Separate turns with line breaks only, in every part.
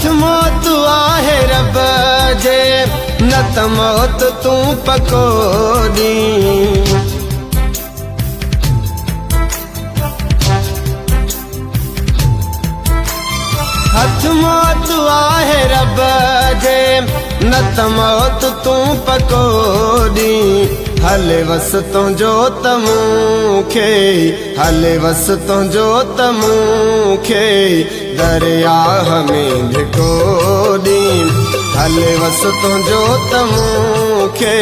हथ मौत आहे रब जे न त मौत तू पकोड़ी। हथ मौत आहे रब जे न त मौत तू पकोड़ी। हले वस तुंहिंजो त मूंखे हले वस तुंहिंजो त मूंखे दरियाह में धिकोड़ी। हले वस तुंहिंजो त मूंखे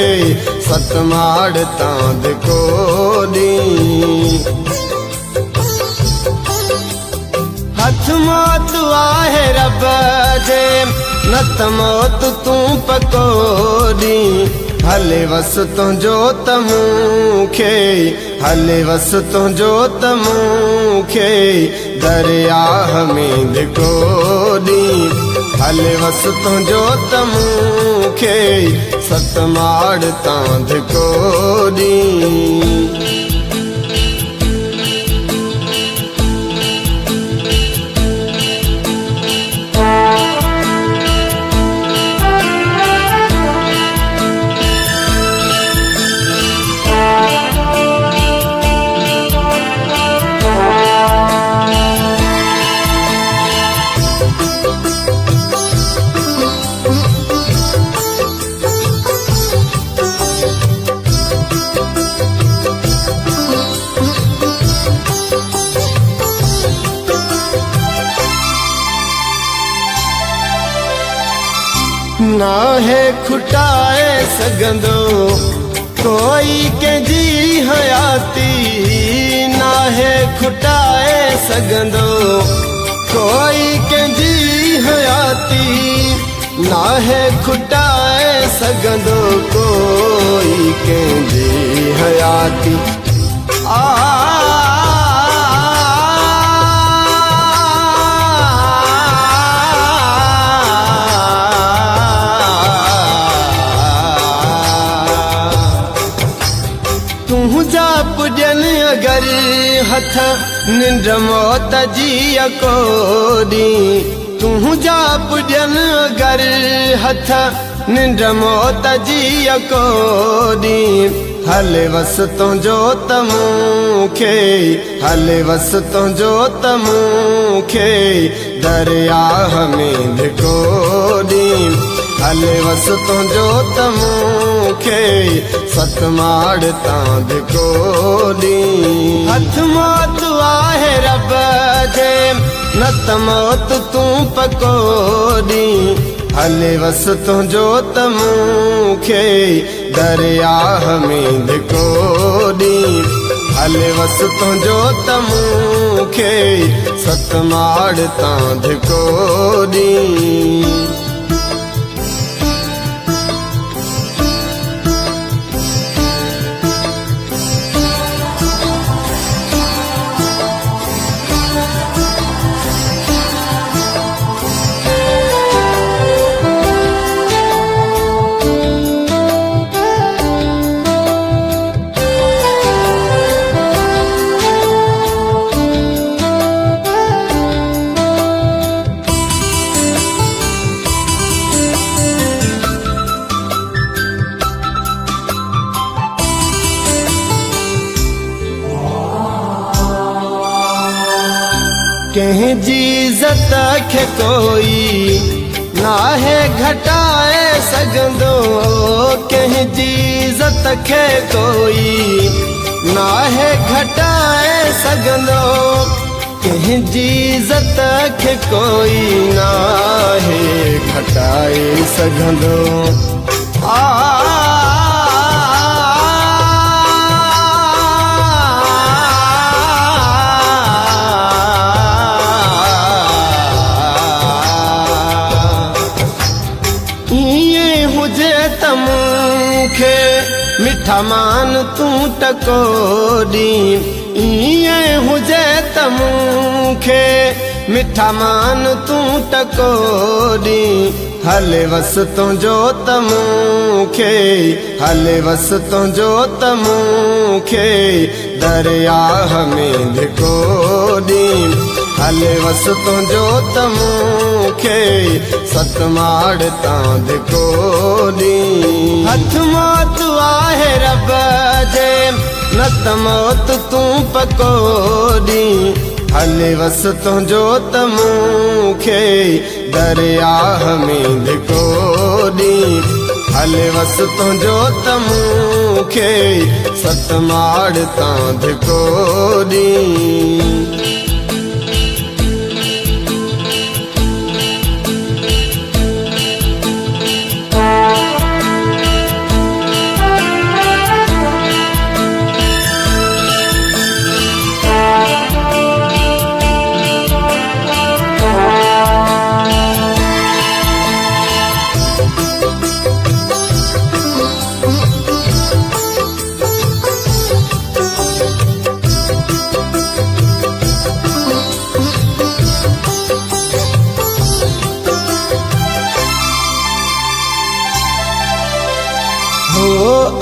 सतमाड़ तां धिकोड़ी। हथ मौत आहे रब जे न त मौत तू पकोड़ी। हले वस तुंहिंजो त मूंखे हले वस तुंहिंजो त मूंखे दरियाह में धिकोड़ी। हले वस तुंहिंजो त मूंखे सतमाड़ तां धिकोड़ी। ना है खुटाए सगंदो कोई कंहिंजी हयाती। ना है खुटाए सगंदो कोई कंहिंजी हयाती। ना है खुटाए सगंदो कोई कंहिंजी हयाती। तुझा पुजन अगर हथ निंड मौत जी अकोड़ी। तुझा पुजन अगर हथ निंड मौत जी अकोड़ी। हले वस तुंहिंजो त मूंखे हले वस तुंहिंजो त मूंखे दरियाह में धिकोड़ी। हले वस तुंहिंजो त मूंखे सतमाड़ तां धिकोड़ी। हथ मौत आहे रब जे न त मौत तू पकोड़ी। हले वस तुंहिंजो त मूंखे दरियाह में धिकोड़ी। हले वस तुंहिंजो त मूंखे सतमाड़ तां धिकोड़ी। कंहिंजी इज़त खे कोई ना है घटाए सगंदो। कंहिंजी इज़त खे कोई ना है घटाए सगंदो। कंहिंजी इज़त खे कोई ना है घटाए सगंदो। मिठा मान तू टकोड़ी। इएं हुजे त मूंखे मिठा मान तू टकोड़ी। हले वस तुंहिंजो त मूंखे हले वस तुंहिंजो त मूंखे दरियाह में धिकोड़ी। हले वस तुंहिंजो त मूंखे सतमाड़ तांद कोडी हथ मौत आहे रब जे न त मौत तूं पकोडी हले वस तुंहिंजो त मूंखे दरियाह में धिकोडी हले वस तुंहिंजो त मूंखे सतमाड़ तांद कोडी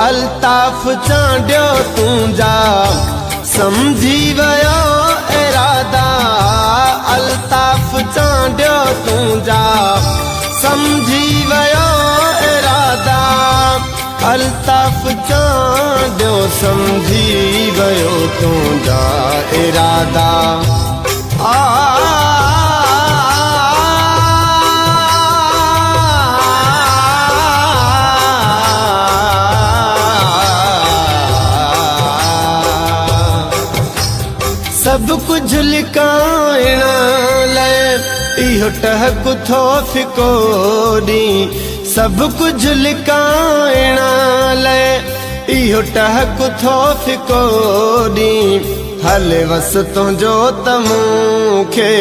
अल्ताफ चांडियो तुंहिंजा समझी वियो इरादा अल्ताफ चांडियो तुंहिंजा समझी वियो इरादा अल्ताफ चांडियो समझी वियो तुंहिंजा इरादा सब कुछ लिकाइण लाइ इहो टहक थो फिकोडी सब कुछ लिकाइण लाइ इहो टहक थो फिकोडी हले वस तुंहिंजो त मूंखे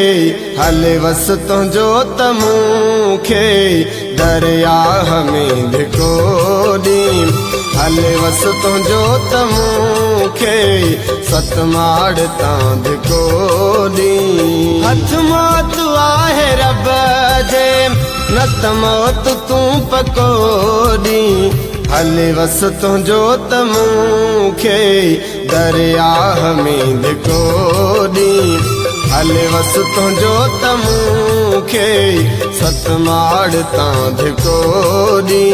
हले वस तुंहिंजो त मूंखे दरियाह में धिकोडी हले वस तुंहिंजो त मूंखे सतमाड़ तांद कोडी हथ मौत आहे रब जे न त मौत तूं पकोडी हले वस तुंहिंजो त मूंखे दरियाह में धिकोडी हले वस तुंहिंजो त मूंखे सतमाड़ तांद कोडी